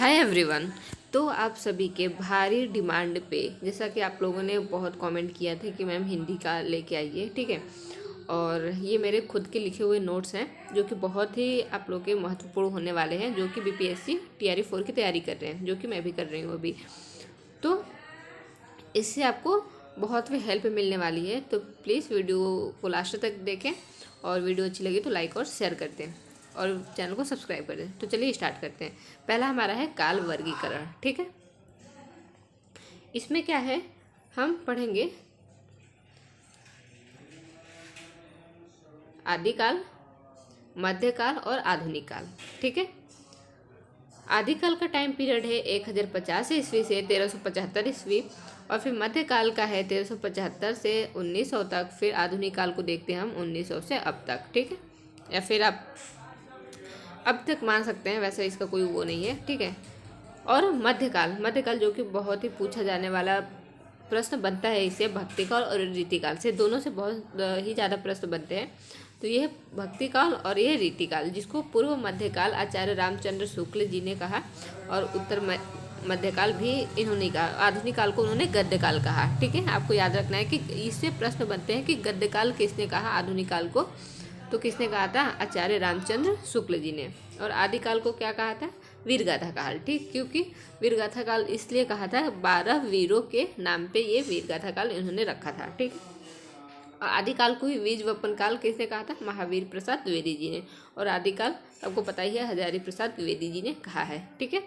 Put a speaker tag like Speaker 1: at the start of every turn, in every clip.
Speaker 1: Hi everyone. तो आप सभी के भारी डिमांड पे, जैसा कि आप लोगों ने बहुत कमेंट किया था कि मैम हिंदी का लेके आइए, ठीक है। और ये मेरे खुद के लिखे हुए नोट्स हैं जो कि बहुत ही आप लोगों के महत्वपूर्ण होने वाले हैं, जो कि बीपीएससी टीआरई 4 की तैयारी कर रहे हैं, जो कि मैं भी कर रही हूँ अभी। तो इससे आपको बहुत भी हेल्प मिलने वाली है। तो प्लीज़ वीडियो को लास्ट तक देखें, और वीडियो अच्छी लगी तो लाइक और शेयर कर दें और चैनल को सब्सक्राइब कर दें। तो चलिए स्टार्ट करते हैं। पहला हमारा है काल वर्गीकरण, ठीक है। इसमें क्या है, हम पढ़ेंगे आदिकाल, मध्यकाल और आधुनिक काल, ठीक है। आदिकाल का टाइम पीरियड है 1050 ईस्वी से 1375 ईस्वी, और फिर मध्यकाल का है 1375 से 1900 तक। फिर आधुनिक काल को देखते हैं हम 1900 से अब तक, ठीक है। या फिर आप अब तक मान सकते हैं, वैसे इसका कोई वो नहीं है, ठीक है। और मध्यकाल, मध्यकाल जो कि बहुत ही पूछा जाने वाला प्रश्न बनता है इससे, भक्तिकाल और रीतिकाल से, दोनों से बहुत ही ज़्यादा प्रश्न बनते हैं। तो ये भक्तिकाल और ये रीतिकाल, जिसको पूर्व मध्यकाल आचार्य रामचंद्र शुक्ल जी ने कहा, और उत्तर मध्यकाल भी इन्होंने कहा। आधुनिक काल को उन्होंने गद्यकाल कहा, ठीक है। आपको याद रखना है कि इससे प्रश्न बनते हैं कि गद्यकाल किसने कहा आधुनिक काल को, तो किसने कहा था, आचार्य रामचंद्र शुक्ल जी ने। और आदिकाल को क्या कहा था, वीरगाथा काल, ठीक। क्योंकि वीरगाथा काल इसलिए कहा था, 12 वीरों के नाम पे ये वीरगाथा काल इन्होंने रखा था, ठीक। और आदिकाल को ही बीज वपन काल किसने कहा था, महावीर प्रसाद द्विवेदी जी ने। और आदिकाल आपको पता ही है, हजारी प्रसाद द्विवेदी जी ने कहा है, ठीक है।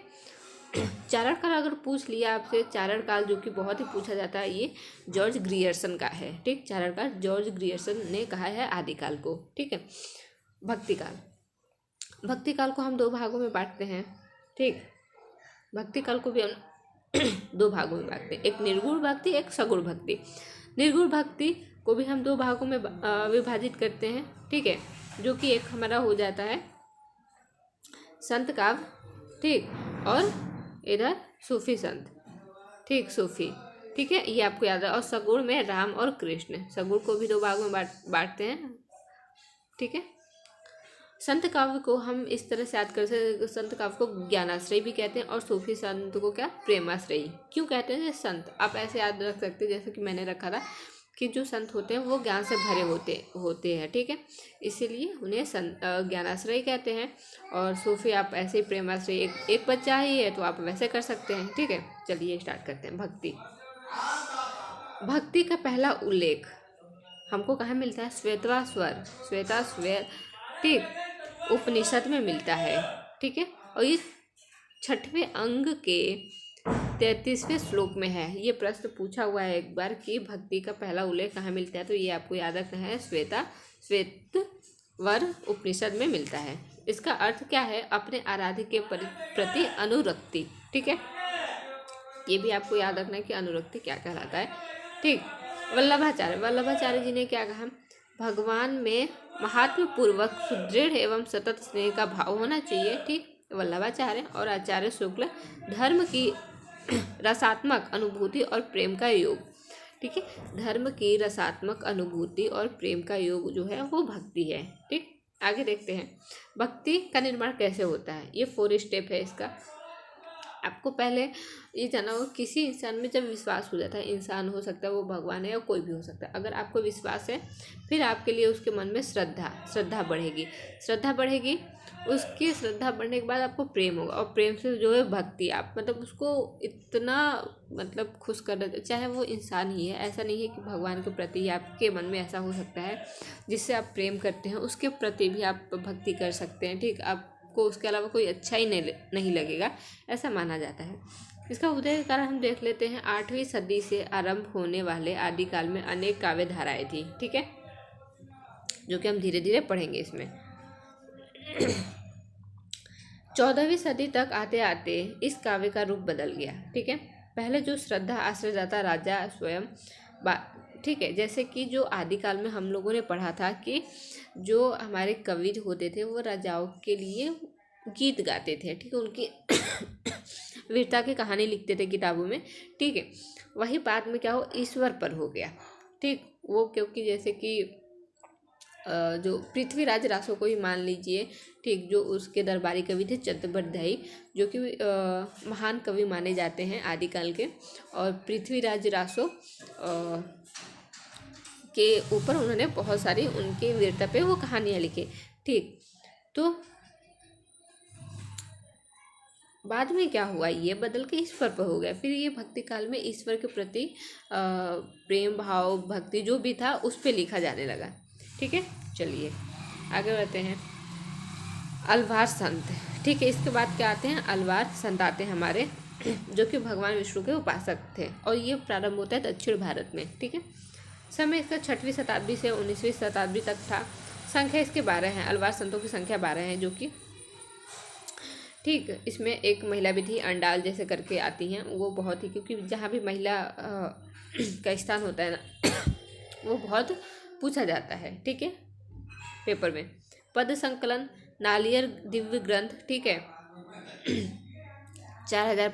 Speaker 1: चारण काल अगर पूछ लिया आपसे, चारण काल जो कि बहुत ही पूछा जाता है, ये जॉर्ज ग्रियर्सन का है, ठीक। चारण काल जॉर्ज ग्रियर्सन ने कहा है आदिकाल को, ठीक है। भक्तिकाल, भक्तिकाल को हम दो भागों में बांटते हैं, ठीक। भक्तिकाल को भी हम दो भागों में बांटते हैं, एक निर्गुण भक्ति, एक सगुण भक्ति। निर्गुण भक्ति को भी हम दो भागों में विभाजित करते हैं, ठीक है। जो कि एक हमारा हो जाता है संत काव्य, ठीक, और इधर सूफी संत, ठीक, सूफी, ठीक है। ये आपको याद है। और सगुण में राम और कृष्ण, सगुण को भी दो भागों में बांटते हैं, ठीक है। संत काव्य को हम इस तरह से याद कर सकते, संत काव्य को ज्ञानाश्रय भी कहते हैं, और सूफी संत को क्या, प्रेमाश्रय। क्यों कहते हैं संत, आप ऐसे याद रख सकते हैं जैसे कि मैंने रखा था कि जो संत होते हैं वो ज्ञान से भरे होते हैं, ठीक है। इसीलिए उन्हें संत ज्ञानाश्रय कहते हैं। और सूफी आप ऐसे ही प्रेमाश्रय, एक बच्चा ही है तो आप वैसे कर सकते हैं, ठीक है। चलिए स्टार्ट करते हैं। भक्ति, भक्ति का पहला उल्लेख हमको कहाँ मिलता है, श्वेताश्वर, ठीक, उपनिषद में मिलता है, ठीक है। और ये 6वें अंग के 33वें श्लोक में है। ये प्रश्न पूछा हुआ है एक बार कि भक्ति का पहला उल्लेख कहाँ मिलता है, तो ये आपको याद रखना है, श्वेतवर उपनिषद में मिलता है। इसका अर्थ क्या है, अपने आराध्य के प्रति अनुरक्ति, ठीक है। ये भी आपको याद रखना है कि अनुरक्ति क्या कहलाता है, ठीक। वल्लभाचार्य जी ने क्या कहा, भगवान में महात्म पूर्वक सुदृढ़ एवं सतत स्नेह का भाव होना चाहिए, ठीक। वल्लभाचार्य और आचार्य शुक्ल, धर्म की रसात्मक अनुभूति और प्रेम का योग, ठीक है। धर्म की रसात्मक अनुभूति और प्रेम का योग जो है वो भक्ति है, ठीक। आगे देखते हैं भक्ति का निर्माण कैसे होता है। ये 4 स्टेप है इसका। आपको पहले ये जानना होगा, किसी इंसान में जब विश्वास हो जाता है, इंसान हो सकता है वो भगवान है या कोई भी हो सकता है, अगर आपको विश्वास है, फिर आपके लिए उसके मन में श्रद्धा बढ़ेगी। उसकी श्रद्धा बढ़ने के बाद आपको प्रेम होगा, और प्रेम से जो है भक्ति, आप मतलब उसको इतना मतलब खुश कर देते, चाहे वो इंसान ही है। ऐसा नहीं है कि भगवान के प्रति ही आपके मन में ऐसा हो सकता है जिससे आप प्रेम करते हैं, उसके प्रति भी आप भक्ति कर सकते हैं, ठीक। आपको उसके अलावा कोई अच्छा ही नहीं लगेगा, ऐसा माना जाता है। इसका उदय का कारण हम देख लेते हैं। 8वीं सदी से आरंभ होने वाले आदिकाल में अनेक काव्य धाराएं थी, ठीक है, जो कि हम धीरे धीरे पढ़ेंगे इसमें। 14वीं सदी तक आते आते इस काव्य का रूप बदल गया, ठीक है। पहले जो श्रद्धा आश्रय जाता राजा स्वयं, ठीक है, जैसे कि जो आदिकाल में हम लोगों ने पढ़ा था कि जो हमारे कवि होते थे वो राजाओं के लिए गीत गाते थे, ठीक है, उनकी वीरता की कहानी लिखते थे किताबों में, ठीक है। वही बाद में क्या हो, ईश्वर पर हो गया, ठीक। वो क्योंकि जैसे कि जो पृथ्वीराज रासो को ही मान लीजिए, ठीक, जो उसके दरबारी कवि थे चट्टोपाध्याय, जो कि महान कवि माने जाते हैं आदिकाल के। और पृथ्वीराज रासो के ऊपर उन्होंने बहुत सारी उनकी वीरता पे वो कहानियाँ लिखी, ठीक। तो बाद में क्या हुआ, ये बदल के ईश्वर पर हो गया। फिर ये भक्ति काल में ईश्वर के प्रति प्रेम भाव भक्ति जो भी था उस पर लिखा जाने लगा, ठीक है। चलिए आगे बढ़ते हैं। अलवार संत, ठीक है। इसके बाद क्या आते हैं, अलवार संत आते हैं हमारे, जो कि भगवान विष्णु के उपासक थे। और ये प्रारंभ होता है दक्षिण भारत में, ठीक है। समय इसका 6वीं शताब्दी से 19वीं शताब्दी तक था। संख्या इसके 12 हैं, अलवार संतों की संख्या 12 है, जो कि ठीक। इसमें एक महिला भी थी, अंडाल जैसे करके आती हैं, वो बहुत ही, क्योंकि जहाँ भी महिला का स्थान होता है ना वो बहुत पूछा जाता है, ठीक है, पेपर में। पद संकलन, नालियर दिव्य ग्रंथ, ठीक है। 4000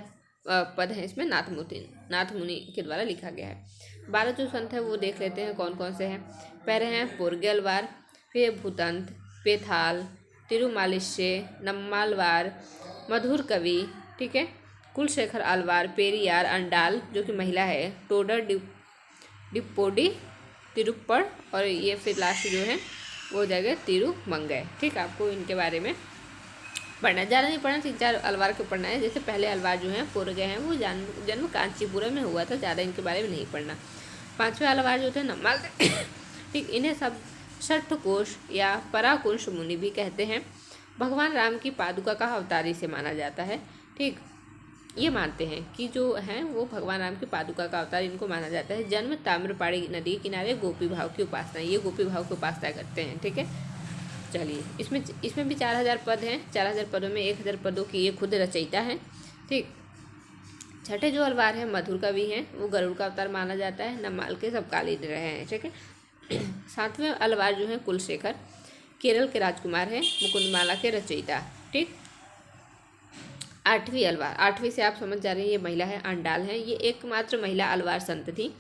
Speaker 1: पद हैं इसमें, नाथ मुनि के द्वारा लिखा गया है। 12 जो संत है वो देख लेते हैं कौन कौन से हैं। पहले हैं पोरगे अलवार, फिर भूतंत, पेथाल, तिरुमालिश्य, नम्मालवार, मधुर कवि, ठीक है, कुलशेखर अलवार, पेरियार, अंडाल जो कि महिला है, टोडर डिप्पोडी, तिरुप्पड़, और ये फिर लास्ट जो है वो हो जाएगा तिरुमंगय, ठीक। आपको इनके बारे में पढ़ना है, ज़्यादा नहीं पढ़ना, 3-4 अलवार को पढ़ना है। जैसे पहले अलवार जो हैं पोरगे हैं वो जन्म कांचीपुरम में हुआ था, ज़्यादा इनके बारे में नहीं पढ़ना। 5वें अलवार जो थे नम्माल ठीक, इन्हें सब षट्कोश या पराकुंश मुनि भी कहते हैं। भगवान राम की पादुका का अवतारी से माना जाता है, ठीक। ये मानते हैं कि जो हैं वो भगवान राम की पादुका का अवतार इनको माना जाता है। जन्म ताम्रपाणी नदी किनारे, गोपी भाव की उपासना, ये गोपी भाव की उपासना करते हैं, ठीक है। चलिए इसमें भी 4000 पद हैं। 4000 पदों में 1000 पदों की ये खुद रचयिता है, ठीक। छठे जो अलवार है मधुर कवि हैं, वो गरुड़ का अवतार माना जाता है, नम्माल के समकालीन रहे हैं, ठीक है। 7वें अलवार जो है कुलशेखर, केरल के राजकुमार हैं, मुकुंदमाला के रचयिता, ठीक। 8वीं अलवार, 8वीं से आप समझ जा रहे हैं ये महिला है, अंडाल है। ये एकमात्र महिला अलवार संत थी।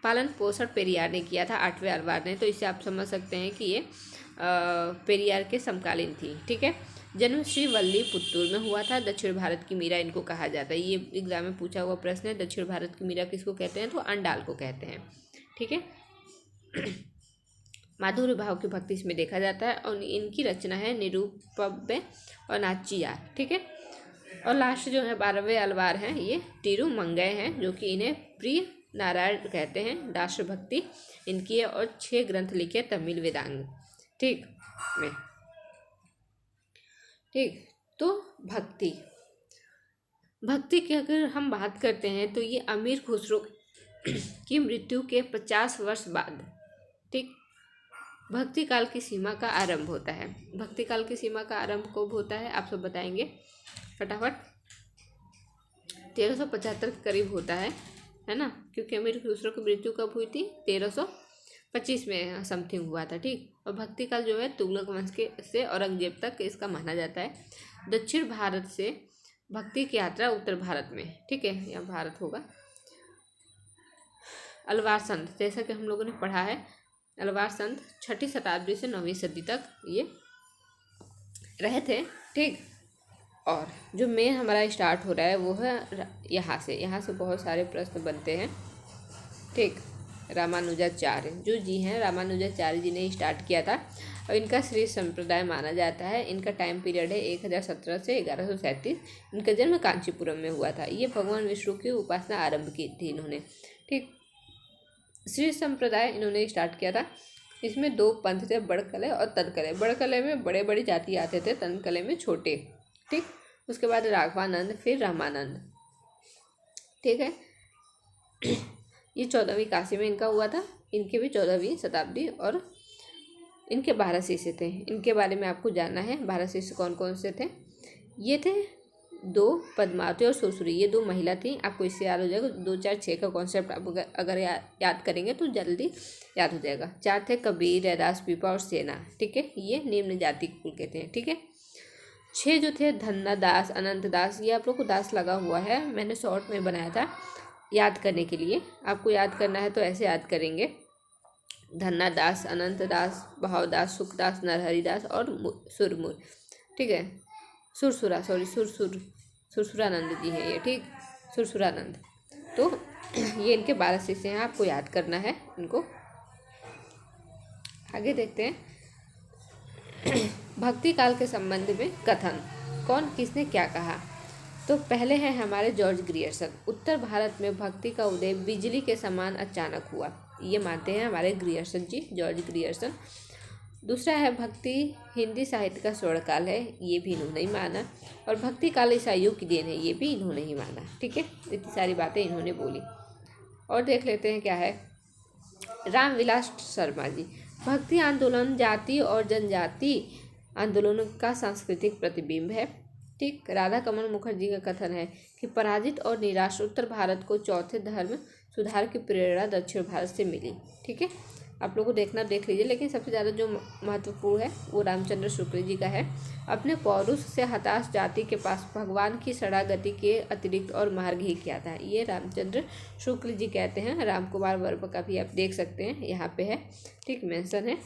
Speaker 1: पालन पोषण पेरियार ने किया था 8वें अलवार ने, तो इससे आप समझ सकते हैं कि ये पेरियार के समकालीन थी, ठीक है। जन्म श्री वल्ली पुत्तूर में हुआ था। दक्षिण भारत की मीरा इनको कहा जाता है। ये एग्जाम में पूछा हुआ प्रश्न है, दक्षिण भारत की मीरा किसको कहते हैं, तो अंडाल को कहते हैं, ठीक है। माधुर्य भाव की भक्ति इसमें देखा जाता है, और इनकी रचना है निरूपव्य और नाचियार, ठीक है। और लास्ट जो है 12वें अलवार हैं ये तिरुमंगय हैं, जो कि इन्हें प्रिय नारायण कहते हैं। राष्ट्रभक्ति इनकी है, और 6 ग्रंथ लिखे तमिल वेदांग, ठीक में, ठीक। तो भक्ति की अगर हम बात करते हैं तो ये अमीर खुसरो की मृत्यु के 50 वर्ष बाद, ठीक, भक्ति काल की सीमा का आरंभ होता है। भक्ति काल की सीमा का आरंभ कब होता है आप सब बताएंगे फटाफट। 1375 के करीब होता है ना, क्योंकि अमीर खुसरो की मृत्यु कब हुई थी, 1325 में समथिंग हुआ था, ठीक। और भक्ति काल जो है तुगलक वंश के से औरंगजेब तक इसका माना जाता है। दक्षिण भारत से भक्ति की यात्रा उत्तर भारत में, ठीक है, यहाँ भारत होगा। अलवार संत, जैसा कि हम लोगों ने पढ़ा है, अलवार संत 6वीं शताब्दी से 9वीं सदी तक ये रहे थे, ठीक। और जो मेन हमारा स्टार्ट हो रहा है वो है यहाँ से बहुत सारे प्रश्न बनते हैं, ठीक। रामानुजाचार्य जो जी हैं, रामानुजाचार्य जी ने स्टार्ट किया था, और इनका श्री संप्रदाय माना जाता है। इनका टाइम पीरियड है 1017 से 1137। इनका जन्म कांचीपुरम में हुआ था। ये भगवान विष्णु की उपासना आरंभ की थी इन्होंने, ठीक। श्री संप्रदाय इन्होंने स्टार्ट किया था। इसमें 2 पंथ थे, बड़कले और तनकले। बड़कले में बड़े बड़ी जाति आते थे, तनकले में छोटे, ठीक। उसके बाद राघवानंद, फिर रामानंद, ठीक है। ये 14वीं काशी में इनका हुआ था। इनके भी 14वीं शताब्दी, और इनके 12 शिष्य थे। इनके बारे में आपको जानना है। 12 शिष्य कौन कौन से थे, ये थे 2 पद्मावती और सुश्री, ये 2 महिला थी। आपको इससे याद हो जाएगा, 2 4 6 का कॉन्सेप्ट आप अगर याद करेंगे तो जल्दी याद हो जाएगा। 4 थे कबीर, रैदास, पीपा और सेना, ठीक है। ये निम्न जाति कुल के थे, ठीक है। 6 जो थे धन्ना दास, अनंत दास, ये आप लोग को दास लगा हुआ है, मैंने शॉर्ट में बनाया था याद करने के लिए। आपको याद करना है तो ऐसे याद करेंगे। धन्ना दास, अनंत दास, भावदास, सुखदास, नरहरिदास और सुरमुर। ठीक है, सुरसुरानंद जी हैं ये, ठीक, सुरसुरानंद। तो ये इनके 12 शिष्य हैं, आपको याद करना है इनको। आगे देखते हैं भक्ति काल के संबंध में कथन, कौन किसने क्या कहा। तो पहले है हमारे जॉर्ज ग्रियर्सन। उत्तर भारत में भक्ति का उदय बिजली के समान अचानक हुआ, ये मानते हैं हमारे ग्रियर्सन जी, जॉर्ज ग्रियर्सन। दूसरा है भक्ति हिंदी साहित्य का स्वर्णकाल है, ये भी इन्होंने ही माना। और भक्ति काल ईसाइयों की देन है, ये भी इन्होंने ही माना। ठीक है, इतनी सारी बातें इन्होंने बोली। और देख लेते हैं क्या है। रामविलास शर्मा जी, भक्ति आंदोलन जाति और जनजाति आंदोलनों का सांस्कृतिक प्रतिबिंब है। ठीक, राधा कमल मुखर्जी का कथन है कि पराजित और निराश उत्तर भारत को चौथे धर्म सुधार की प्रेरणा दक्षिण भारत से मिली। ठीक है, आप लोगों को देखना देख लीजिए, लेकिन सबसे ज़्यादा जो महत्वपूर्ण है वो रामचंद्र शुक्ल जी का है। अपने पौरुष से हताश जाति के पास भगवान की शरणागति के अतिरिक्त और मार्ग ही क्या था, ये रामचंद्र शुक्ल जी कहते हैं। राम कुमार वर्मा का भी आप देख सकते हैं, यहाँ पे है, ठीक, मेंशन है।